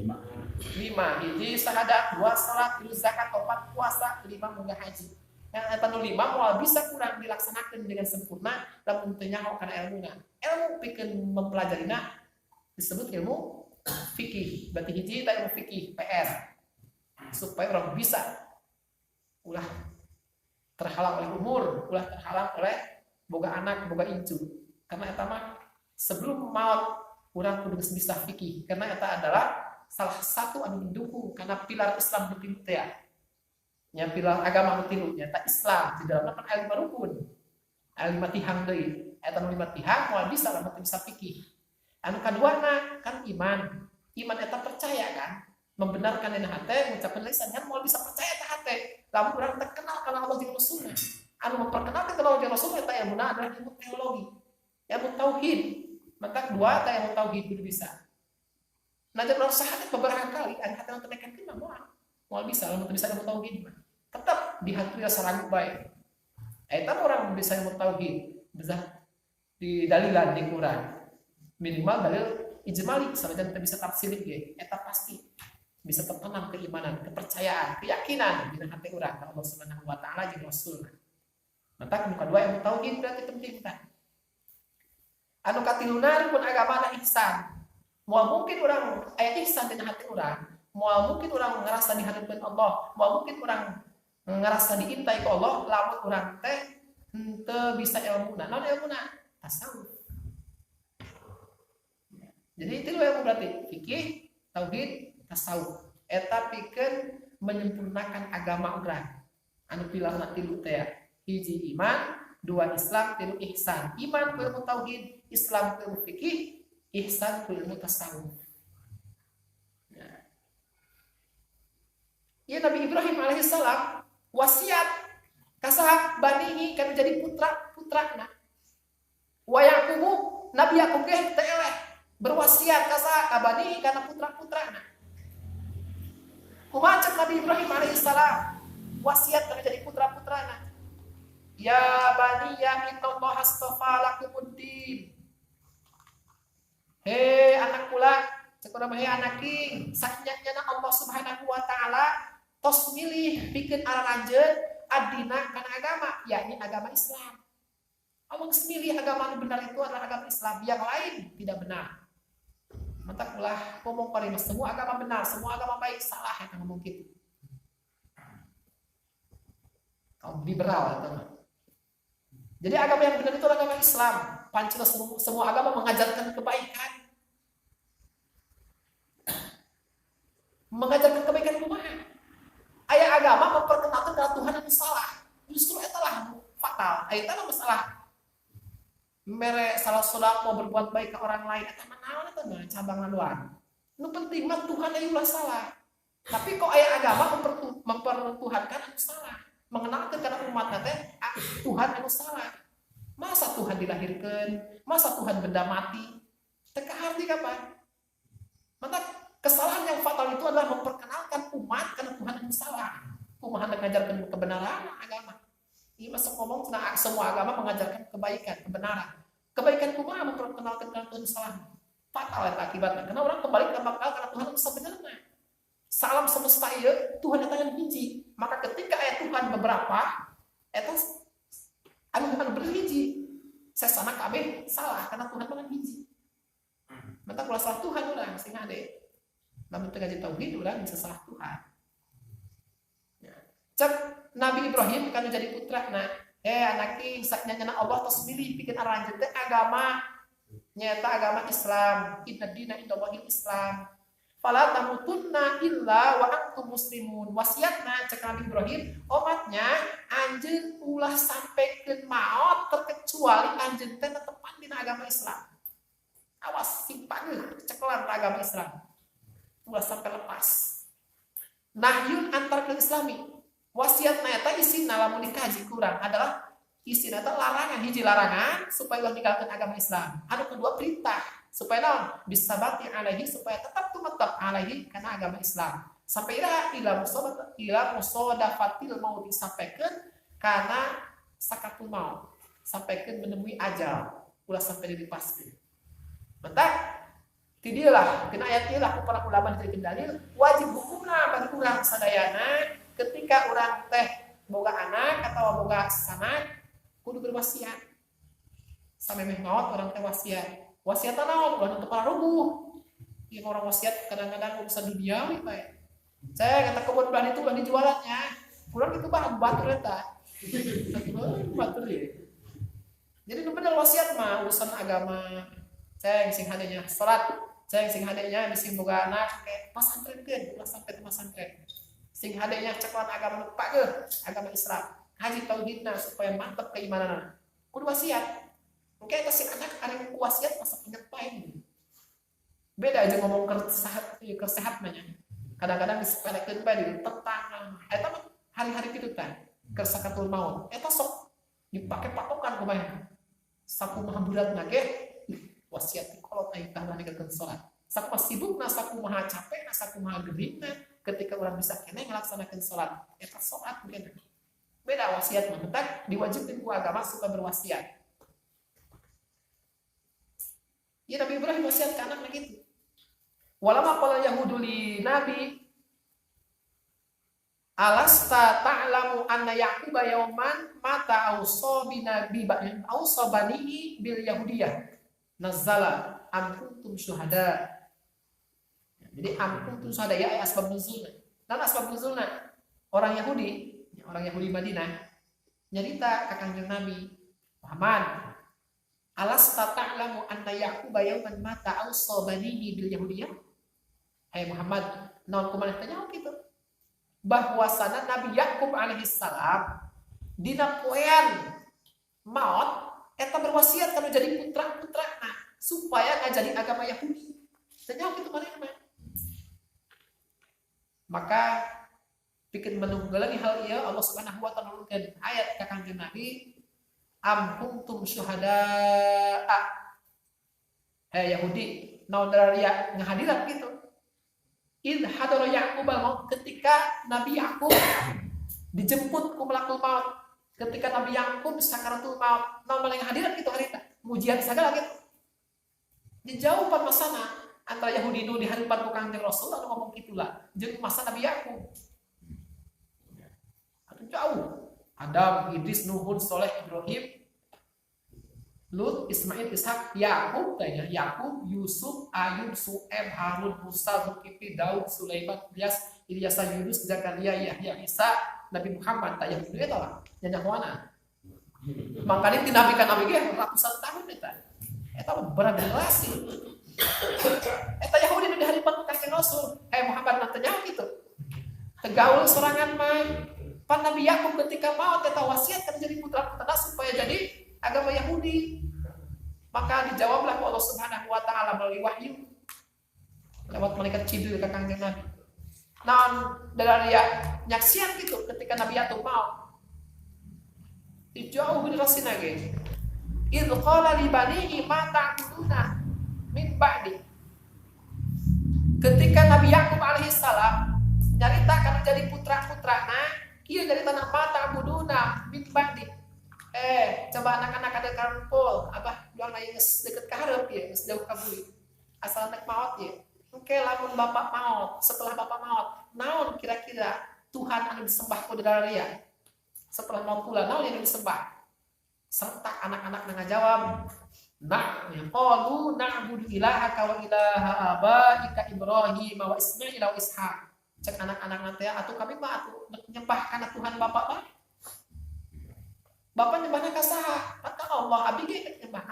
Hiji syahadat, 2 salat, 3 zakat, 4 puasa, 5 munggah haji. Yang eta nu 5 moal bisa kurang dilaksanakeun dengan sempurna lamun teu nyaho kana ilmuna. Ilmu pikeun mempelajarina disebut ilmu fikih. Berarti hiji ta ilmu fikih PR. Supaya orang bisa ulah terhalang oleh umur, ulah terhalang oleh boga anak, boga incu. Karena eta mah sebelum maut urang kudu bisa fikih karena eta adalah salah satu anu mendukung karena pilar Islam nu tilu teh nya pilar agama nu tilu nya ta Islam di dalamna kan aya 5 rukun. Aya 5 tihang deui. Eta nu 5 tihang moal bisa lamun bisa fikih. Anu kaduana kan iman. Iman eta percaya kan, membenarkan dina hate, ngucapkeun lisan kan moal bisa percaya teh hate. Lamun urang teu kenal kana Allah jeung Rasulna. Anu memperkenalkan kana Allah jeung Rasulna eta ilmuna adalah ilmu teologi, ilmu tauhid. Maka 2 teh yang tauhid kudu bisa. Nah, jadi orang syahadat beberapa kali ada kata yang ternekankeun mah moal bisa lamun bisa ilmu tauhid mah. Tetap dihaturi saragu bae. Eta orang bisa ilmu tauhid, bisa di dalilan di Quran. Minimal dalil ijmali sampai kita bisa tafsir ge. Eta pasti bisa tertanam keimanan, kepercayaan, keyakinan di hati urang ka Allah Subhanahu wa taala jeung Rasul. Maka nu kadua ilmu tauhid berarti penting tah. Anu katiluna rukun agamana ihsan. Moal mungkin urang aya ihsan dina hati urang, moal mungkin urang ngarasa dihareupeun Allah, moal mungkin urang ngarasa diintai ku Allah lamun urang teh henteu bisa ilmuna. Naon ilmuna? Tasawuf. Jadi itu ilmu berarti fikih, tauhid, tasawuf. Eta pikeun menyempurnakan agama urang. Anu pilarna tilu teh hiji iman, 2 Islam, 3 ihsan. Iman ku ilmu tauhid, Islam ku ilmu fikih, ihsan ku ilmu tasawuf. Ya. Ya Nabi Ibrahim alaihissalam wasiat kasaha banihi kana jadi putra-putrana. Wa Yaqubu Nabi Yakub ge teu eleh berwasiat kasaha ka banihi kana putra-putrana. Kumaha cek Nabi Ibrahim alaihissalam wasiat kana jadi putra-putrana. Ya bani ya innallaha astafa lakumuddin. Hei anak kula, cek urang hei anak king, sakinyana Allah Subhanahu wa taala tos milih bikin araranjeun adina kana agama, yakni agama Islam. Allah milih agama yang benar itu adalah agama Islam, yang lain tidak benar. Mantap ulah ngomong paling semua agama benar, semua agama baik, salah yang ngomong gitu. Kaum liberal teman. Jadi agama yang benar itu adalah agama Islam. Pancasila semua agama mengajarkan kebaikan. Mengajarkan kebaikan kumaha? Aya agama memperkenalkan dengan Tuhan yang salah. Justru etalah fatal. Aya masalah. Mere salah saudara mau berbuat baik ke orang lain, eta mah naon eta mah cabang laluan. Nu penting mah Tuhan aya ulah salah. Tapi kok aya agama mempertuhankan anu salah, mengenalkan kana umat teh Tuhan anu salah. Masa Tuhan dilahirkan, masa Tuhan benda mati? Teka arti kapan? Mantap, kesalahan yang fatal itu adalah memperkenalkan umat karena Tuhan anu salah. Kumaha mengajarkan kebenaran agama. Ini masuk ngomong tentang semua agama mengajarkan kebaikan, kebenaran. Kebaikan kumaha memperkenalkan karena Tuhan salah. Fatal eta akibatnya. Karena orang kembali ke bakal karena Tuhan anu sebenarnya. Salam semesta ieu Tuhan eta yang hiji. Maka ketika ayat Tuhan beberapa, eta anu Tuhan berhiji. Sesana kabeh salah karena Tuhan bukan hiji. Maka kalau salah Tuhan urang sing ade. Lamun teu ngaji tauhid urang bisa salah Tuhan. Ya. Cek Nabi Ibrahim kan jadi putra nah anak king saknyana Allah tos milih bikin aranjeun teh agama nyata agama Islam. Inna dina indallahil Islam. Fala tamutunna illa wa antum muslimun. Wasiatna cek Nabi Ibrahim, omatnya anjeun ulah sampekeun maot terkecuali anjeun teh netepan dina agama Islam. Awas simpan cekelan agama Islam. Ulah sampai lepas. Nahyun antar ke Islami. Wasiatna eta isina lamun dikaji kurang adalah isina eta larangan, hiji larangan supaya ulah ninggalkeun agama Islam. Anu kedua perintah supaya naon bisabati alaihi supaya tetap tumetep alaihi kana agama Islam. Sampai ila musadafatil mau disampaikan kana sakatul maut. Sampaikan menemui ajal. Ulah sampai dipaskeun. Mantap. Ti dieu lah, kena ayat ieu lah para ulama dijadikeun dalil wajib hukumna bagi urang sadayana ketika orang teh boga anak atau boga sanak kudu berwasiat. Samemeh maot orang teh wasiat. Wasiatan naon? Ulah untuk para rubuh. Ieu orang wasiat kadang-kadang urusan duniawi bae. Saya kata kebun belah itu ulah dijualannya. Pulang itu bahan batur eta. Batur ya. Jadi nu bener wasiat mah urusan agama. Saya sing hadenya salat, saya sing hadenya bisi boga anak kayak pasantrenkeun, ulah sampai ke pasantren. Sing hadenya ceklan agama lupa ke agama Islam haji tauhidna supaya mantap keimananna kudu wasiat. Oke eta si anak arek wasiat masa inget pae beda aja ngomong ke sehat nanya kadang-kadang disepelekeun bae di tetangga eta mah hari-hari kitu teh keur sakatul maut eta sok dipake patokan kumaha sakumaha beratna ge wasiat kolot aya tah ninggalkeun salat sakumaha sibukna sakumaha capekna sakumaha geuringna ketika orang bisa kena melaksanakan sholat, eta sholat mungkin beda wasiat mentak diwajibkan ku agama suka berwasiat. Ya Nabi Ibrahim wasiat ke anaknya gitu. Walama qala yahudu li nabi alasta ta'lamu anna yaquba yauman mata ausa binabi ausa banihi bil yahudiyah nazala am kuntum syuhada. Jadi ampun tuh ada ya asbab nuzulna. Dan asbab nuzulna orang Yahudi Madinah nyarita ka Kanjeng Nabi Muhammad. Alasta ta'lamu anna Yaquba yauman mata awsa banihi bil yahudiyah. Hai Muhammad, naon kumaha tanya kitu. Bahwasana Nabi Yakub alaihi salam dina poean maut eta berwasiat kana jadi putra-putrana supaya ngajadi agama Yahudi. Tanya kitu maneh mah. Maka bikin menunggulangi hal ieu Allah Subhanahu wa taala nurunkeun ayat ka Kanjeng Nabi am kuntum syuhada'a Yahudi naon dararia ngahadiran gitu id hadara Yaqub al-maut ketika Nabi Yakub dijemput ku malakul maut ketika Nabi Yakub sakaratul maut naon malih ngahadiran gitu harita mujian sagala gitu dijauh pan masana antara Yahudi nu dihareupan ku Kanjeng Rasul anu ngomong kitulah jeung masa Nabi Yakub atuh jauh Adam, Idris, Nuhun, Soleh, Ibrahim, Lut, Ismail, Ishak, Yakub, Yakub, Yusuf, Ayub, Su'eb, Harun, Musa, Zulkifli, Daud, Sulaiman, Ilyas, Yunus, Zakaria, Yahya, Isa, Nabi Muhammad, tak Yahudi eta lah, nyanyak mana? Makanya nabi kan nabi ge ratusan tahun eta bergenerasi. Eta Yahudi nu diharipan ka Rasul, Muhammad nantinya gitu. Tegaul sorangan mah pan Nabi Yakub ketika maut eta wasiatkan jadi putra-putra supaya jadi agama Yahudi. Maka dijawablah oleh Allah Subhanahu wa taala melalui wahyu lewat malaikat Jibril ke Kanjeng Nabi. Naon dari nyaksian gitu ketika Nabi Yakub maut. Dijauh generasi nage. Idz qala li banihi ma ta'buduna min ba'di. Ketika Nabi Yakub alaihissalam nyaritakan jadi putra-putrana iya dari tanah mata buduna min ba'di. Coba anak-anak ada karumpul abah doang aya geus deukeut ka hareup ieu geus jauh ka buli asal anak maot ieu engke lamun bapak maot setelah bapak maot naon kira-kira Tuhan anu disembah ku dararia setelah maut pula naon yang disembah serta anak-anak ngajawab qalu na'budu ilahaka wa ilaha abaika Ibrahim wa Ismail wa Ishaq. Cek anak-anak nanti atau kami mah atuh nyembah kana Tuhan bapak mah. Bapak nyembahna ka saha? Ka Allah. Abi ge nyembah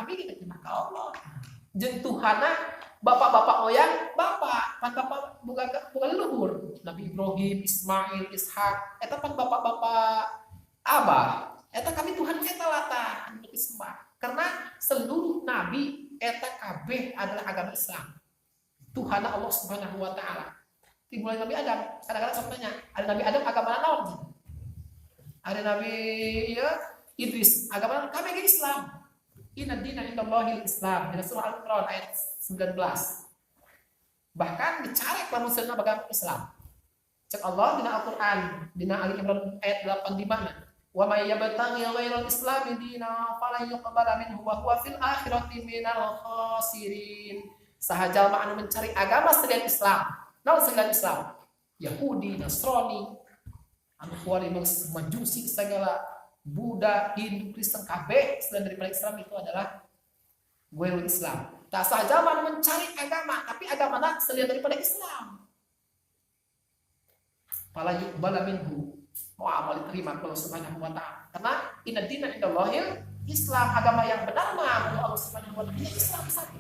ka Allah. Jeung Tuhanna bapak-bapak moyang bapak, pan bapak boga leluhur. Nabi Ibrahim, Ismail, Ishak, eta pan bapak-bapak abah. Eta kami Tuhan eta lata anu disembah. Karena seluruh nabi eta kabeh adalah agama Islam. Tuhanna Allah Subhanahu wa taala. Dimulai Nabi Adam, kadang-kadang sok tanya, ada Nabi Adam agama naon? Ada Nabi Idris, agama kami ke Islam. Inna dina indallahil Islam. Di surah Al-Imran ayat 19. Bahkan dicarek lamun seunna agama Islam. Cek Allah dina Al-Qur'an, dina Ali Imran ayat 8 di mana? Wa may yabtaghi ghairal islami dina falan yuqbala minhu wa huwa fil akhirati minal khasirin. Sahaja anu mencari agama selain Islam. Naon selain Islam? Yahudi, Nasrani, anu kuari majusi segala Buddha, Hindu, Kristen kabeh selain daripada Islam itu adalah ghairul Islam. Tak sahaja anu mencari agama, tapi agamana selain daripada Islam. Fala yuqbala minhu. Mau amal diterima oleh Allah Subhanahu wa taala. Karena inna dina indallahil Islam, agama yang benar mah Allah Subhanahu wa taala Islam satu.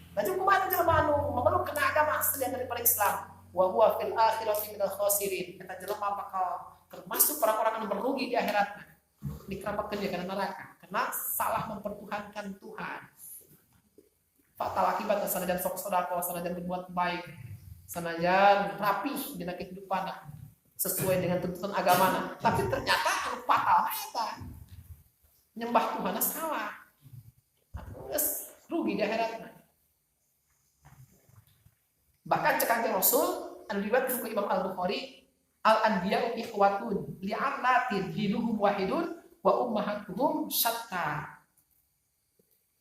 Laju kumaha jelema anu memeluk kana agama selain daripada Islam, wa huwa fil akhirati minal khasirin. Eta jelema bakal termasuk orang-orang yang merugi di akhiratna. Dikerapakeun dia kana neraka karena salah mempertuhankan Tuhan. Fatal akibat sanajan sok sedekah, sanajan berbuat baik, sanajan rapih dina kehidupan sesuai dengan tuntutan agamana, tapi ternyata anu fatal eta nyembah Tuhan salah. Terus rugi di akhiratna. Bahkan cek Kanjeng Rasul anu diriwayatkeun ku Imam Al-Bukhari, al-anbiya'u ikhwatun li'amlatin dinuhum wahidun wa ummahatuhum syatta.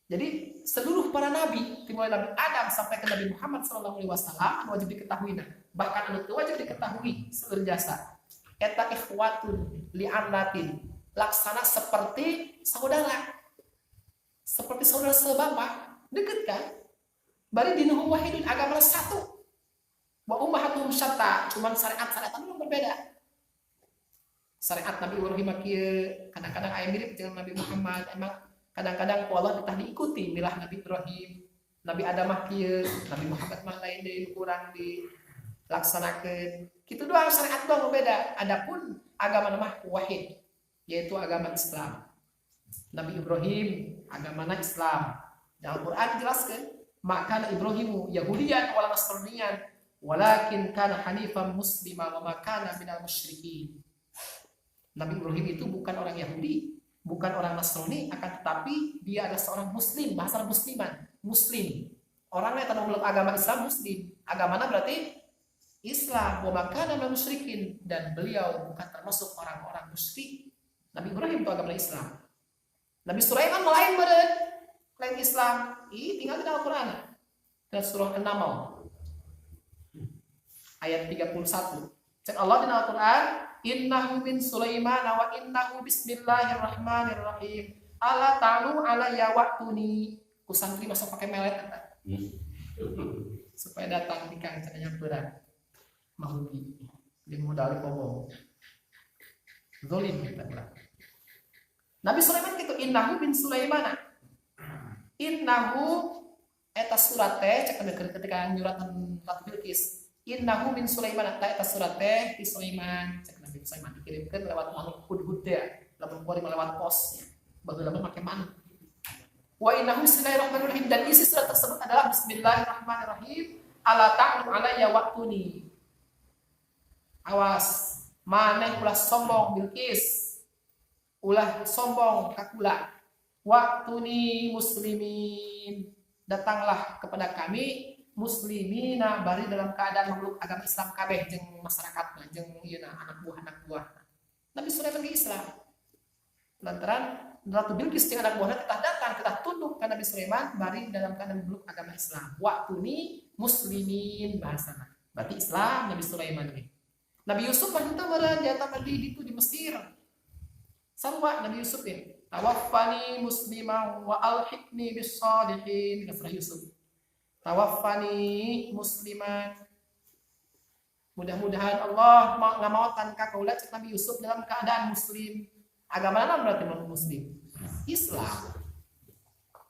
Jadi seluruh para nabi, dimulai Nabi Adam sampai ke Nabi Muhammad sallallahu alaihi wasallam wajib diketahui, bahkan anu teu wajib diketahui seueur jasa. Eta ikhwatun li'amlatin, laksana seperti saudara. Seperti saudara sebama, deket kan? Bari dinuhum wahidun, agama satu. Wa ummahatuhum syatta, cuman syariat-syariatan yang berbeda. Syariat Nabi Ibrahim kieu kadang-kadang aya mirip dengan Nabi Muhammad. Emang kadang-kadang Allah ditah diikuti milah Nabi Ibrahim, Nabi Adam kieu, Nabi Muhammad mah lain deui kurang dilaksanakeun. Kitu doang syariat doang berbeda. Adapun agama mah wahid, yaitu agama Islam. Nabi Ibrahim agamana Islam. Dalam Al-Qur'an dijelaskeun, maka Ibrahimu Yahudiyan wala Nasraniyan, walakin kana hanifan muslima wa ma kana minal musyrikin. Nabi Ibrahim itu bukan orang Yahudi, bukan orang Nasrani, akan tetapi dia adalah seorang muslim, bahasa musliman, muslim. Orangnya tanpa meluk agama Islam muslim. Agamanya berarti Islam, wa makana minal musyrikin, dan beliau bukan termasuk orang-orang musyrik. Nabi Ibrahim itu agama Islam. Nabi Sulaiman lain beureun, lain Islam. Tinggal di Al-Qur'an. Dan surah An-Naml ayat 31. Cek Allah di Al-Qur'an, innahu min Sulaiman wa innahu bismillahirrahmanirrahim. Ala ta'lu alayya wa'tuni. Ku santri masuk pakai melet eta. Supaya datang di kang cenanya berat. Mahudi. Di modal komo. Zolim kita berat. Nabi Sulaiman gitu, innahu bin Sulaiman. Innahu eta surat teh cek ketika nyuratan Ratu Bilqis. Innahu bin Sulaiman eta surat teh di Sulaiman. Cek Nabi Sulaiman dikirimkeun lewat makhluk hudhud teh, lamun kuari lewat pos. Bageulama make manuk. Wa innahu bismillahirrahmanirrahim, dan isi surat tersebut adalah bismillahirrahmanirrahim. Ala ta'lu alayya wa'tuni. Awas, maneh ulah sombong Bilqis. Ulah sombong kakula. Wa'tuni muslimin. Datanglah kepada kami muslimina bari dalam keadaan memeluk agama Islam kabeh jeung masyarakatna jeung ieu anak buah. Nabi Sulaiman ge Islam. Lantaran Ratu Bilqis jeung anak buahna tetap datang, tetap tunduk ke Nabi Sulaiman bari dalam keadaan memeluk agama Islam. Wa'tuni muslimin bahasana. Berarti Islam Nabi Sulaiman ge. Nabi Yusuf mah henteu meureun jata di Mesir. Sarua Nabi Yusuf ya. Tawaffani musliman wa alhiqni bis salihin. Surah Yusuf. Tawaffani musliman. Mudah-mudahan Allah ngamaotan ka kaula cek Nabi Yusuf dalam keadaan muslim. Agama mana berarti muslim? Islam.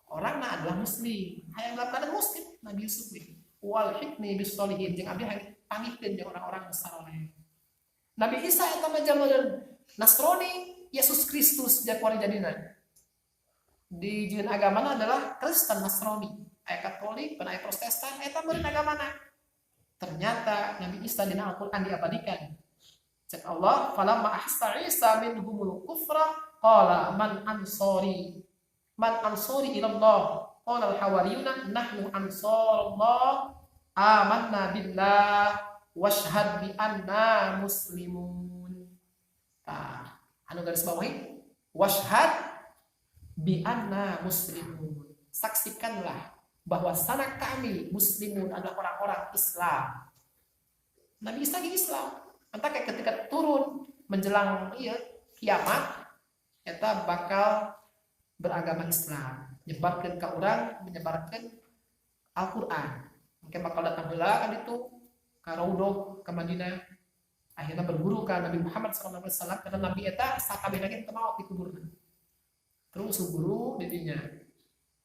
Orangna adalah muslim. Hayang dalam keadaan muslim Nabi Yusuf ya. Walhiqni bis salihin. Jeung abdi pamikeun jeung orang-orang saleh. Nabi Isa eta mah jaman Nasrani, Yesus Kristus jakuari jadina. Di jeung agamana adalah Kristen Nasrani, aya Katolik, pan aya Protestan, eta meureun agamana. Ternyata Nabi Isa dina Al-Qur'an diabadikan. Cek Allah, falamma ahsa Isa minhumul kufra qala man ansori ilallah. Qala al-hawariyuna nahnu ansarullah amanna billah washhad bi anna muslimun. Anu garis bawahi washhad bi anna muslimun. Saksikanlah bahwa sana kami muslimun adalah orang-orang Islam. Nabi Isa ge Islam. Entah kayak ketika turun menjelang kiamat eta bakal beragama Islam, nyebarkeun ka urang, menyebarkeun Al-Qur'an. Mungkin bakal datang heula kan itu ka Raudhah ka Madinah. Akhirnya berguru ka Nabi Muhammad SAW karena Nabi eta sakabehna ge teu maot di kuburna. Terus guru di dinya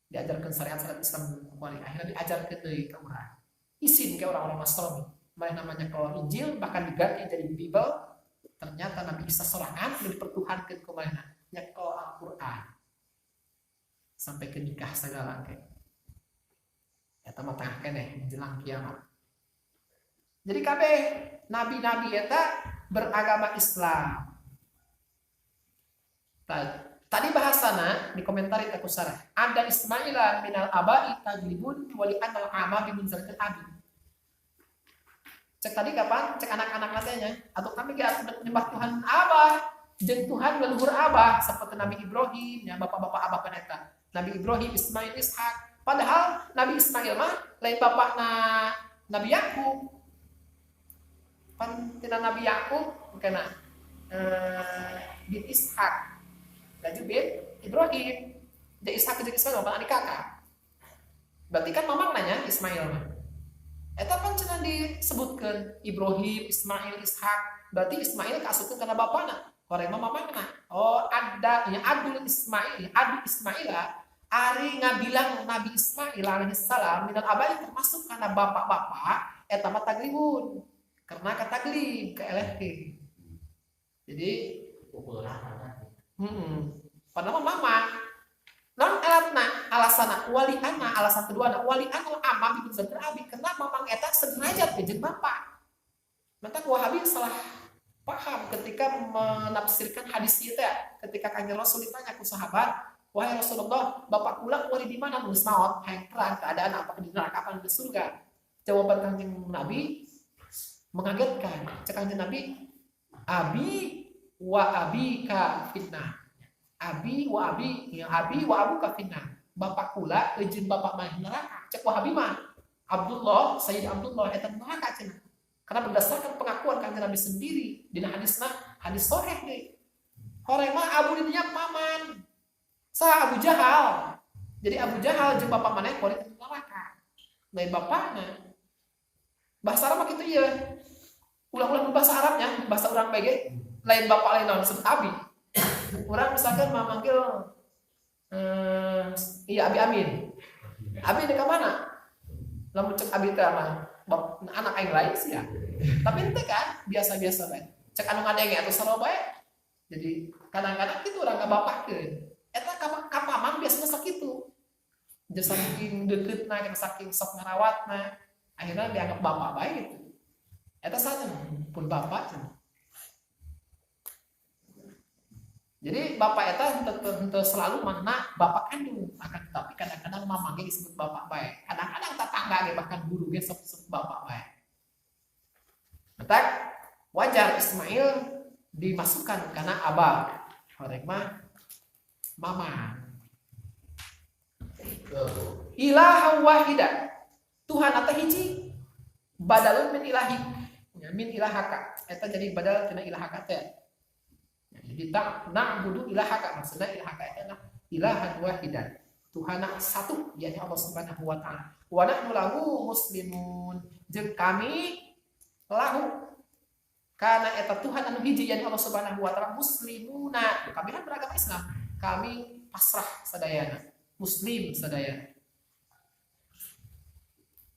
diajarkan syariat-syariat Islam kembali. Akhirnya diajarkeun deui ka urang. Isin ke orang-orang Nasrani. Namanya kalau Injil bahkan diganti jadi Bible. Ternyata Nabi Isa sorangan dipertuhankeun ku mana nyekel Al-Qur'an. Sampai ke nikah segala kayak. Eta mah tengah keneh menjelang kiamat. Jadi kabeh nabi-nabi eta beragama Islam. Tadi bahasana dikomentari aku sarah. Ada Ismailan minal abai tajlibun wali anal ama bimunzalatil abi. Cek tadi kapan? Cek anak-anak katanya. Atau kami gak menyembah Tuhan Abah. Jeung Tuhan leluhur Abah. Seperti Nabi Ibrahim. Ya bapak-bapak Abah peneta. Nabi Ibrahim, Ismail, Ishak. Padahal Nabi Ismail mah lain bapakna Nabi Yakub. Tina Nabi Yakub bukan bin Ishak. Laju bin Ibrahim. Jadi Ishak jeung Ismail bapak adik kakak. Berarti kan mamang nanya Ismail mah. Eta kan cenah disebutkan Ibrahim, Ismail, Ishak. Berarti Ismail kasupkeun kana bapana. Horeng mah mamangna. Oh, ada nya Abdul Ismail, Adu Ismaila ari ngabilang Nabi Ismail alaihi salam minal abai termasuk kana bapak-bapak eta mah taglibun. Karena ka taglib ka elehkeun. Jadi padahal mamang. Naon elatna alasana wali ana alasan kedua wali ana amam ibnu Zaid abi karena mamang eta sederajat jeung bapa. Maka Wahabi salah paham ketika menafsirkan hadis itu ketika Kanjeng Rasul ditanya ku sahabat, wahai Rasulullah, bapak kula wali di mana? Geus maot, hayang perang keadaan apa di neraka apa di surga? Jawaban Kanjeng Nabi mengagetkan. Cek Kanjeng Nabi, abi wa abika fitnah. Abi wa abuka fitnah. Bapak kula jeung bapak mah neraka. Cek Wahabi mah Abdullah, Sayyid Abdullah eta neraka cenah. Karena berdasarkan pengakuan Kanjeng Nabi sendiri di hadisna hadis sahih deui. Horeng mah abu dinya paman. Sa Abu Jahal. Jadi Abu Jahal jeung bapak maneh kori ke neraka. Lain bapakna. Bahasa Arab kitu ieu. Ulang-ulang bahasa Arabnya, bahasa urang BG lain bapak lain naon disebut abi. Urang misalkan memanggil iya Abi Amin. Abi di ka mana? Lamun cek abi teh mah anak aing lain sih ya. Tapi ente kan biasa-biasa bae. Cek anu ngadenge atuh sarua bae. Jadi kadang-kadang kitu urang ngabapakkeun. Eta ka mamang biasana sakitu. Jeung saking deuketna kana saking sok ngarawatna, akhirnya dianggap bapak bae gitu. Eta saja pun bapak cenah. Jadi bapak eta henteu selalu mana bapak kandung, akan tetapi kadang-kadang mamang ge disebut bapak bae. Kadang-kadang tetangga ge bahkan guru ge disebut bapak bae. Matak wajar Ismail dimasukkan karena abah. Horek mah mama. Ilaha wahida. Tuhan eta hiji. Badalun min ilahi. Min ilahaka. Eta jadi badal tina ilahaka teh. Jadi na'budu ilahaka maksudnya ilahaka adalah ilahan wahidan. Tuhan satu yakni Allah Subhanahu wa taala. Wa nahnu lahu muslimun. Jeung kami lahu karena eta Tuhan anu hiji yakni Allah Subhanahu wa taala muslimuna. Kami kan beragama Islam. Kami pasrah sadayana. Muslim sadayana.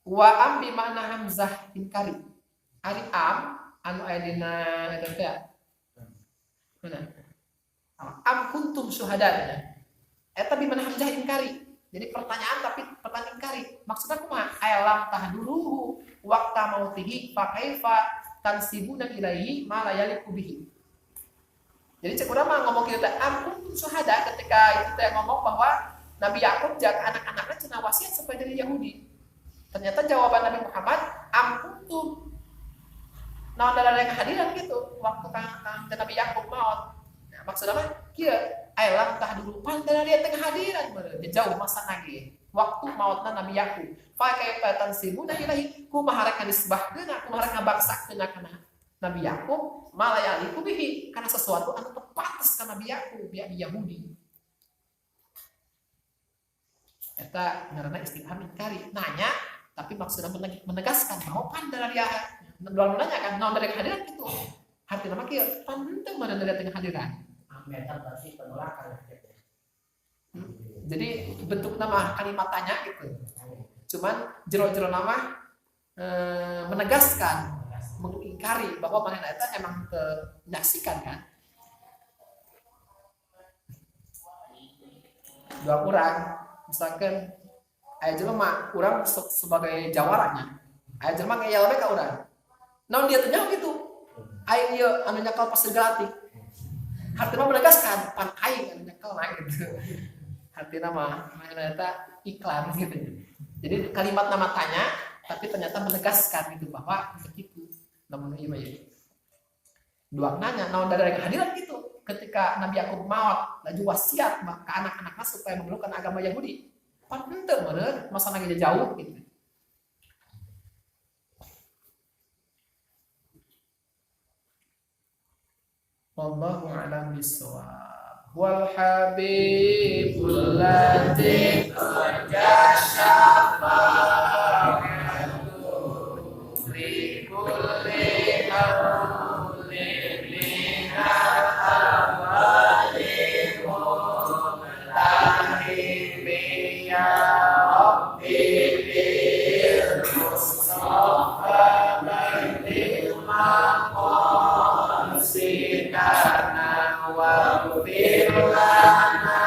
Wa am bi ma'na hamzah inkari. Ari am anu aya dina eta teh mana? Am kuntum syuhada. Eta bi mana hamzah inkari. Jadi pertanyaan tapi pertanyaan inkari. Maksudnya kumaha? Alam tahduru waqta mautihi fa kaifa tansibuna ilaihi ma la yaliqu bihi. Jadi cek urang mah ngomong kieu teh am kuntum syuhada ketika itu teh ngomong bahwa Nabi Yakub jak anak-anaknya cenah wasiat supaya jadi Yahudi. Ternyata jawaban Nabi Muhammad am kuntum nah ada yang hadiran gitu waktu kang Nabi Yakub maut. Nah, maksudnya mah kieu ayelah tah dulu pandana dia tengah hadiran bener jauh masa nage waktu mautna Nabi Yakub. Fa kaifa tansibuna ilahi kumaha rek disebahkeun kumaha rek ngabaksakeun kana Nabi Yakub malayaliku bihi karena sesuatu anu tepates ka Nabi Yakub ya Yahudi. Eta ngaranna istifham inkari nanya tapi maksudnya menegaskan bahwa pandana dia Doang nanya kan, naon dari kehadiran itu. Artinya mah kieu, panteu mana dari tengah hadiran. Meta berarti penolakan. Jadi bentuk nama kalimat tanya gitu. Cuman jero-jero nama menegaskan, mengingkari bahwa manehna eta emang menyaksikan kan. Dua urang, misalkan aya jelema urang sebagai jawaranya. Aya jelema ngeyel we ka urang. Naon dia teh gitu. Aing ieu anu nyakal pasir galati. Hartina menegaskan pan aing anu nyakal na gitu. Hartina mah eta iklan gitu. Jadi kalimat nama tanya tapi ternyata menegaskan gitu bahwa begitu. Namun ieu mah dua nanya naon dari kehadiran gitu. Ketika Nabi Yakub maut laju wasiat ke anak-anaknya supaya memelukkan agama Yahudi. Pan henteu bener masa lagi jauh gitu. Wallahu a'lam bishawab. Wal habibul ladzi qadasyafa li kulli haulin lihal awali mulahi ya rabbi bil mustafa bainil maqam sikana wa firlana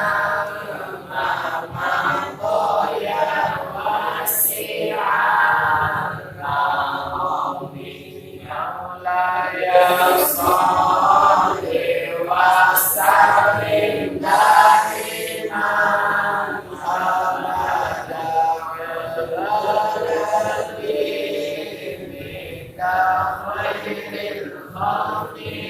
Amin.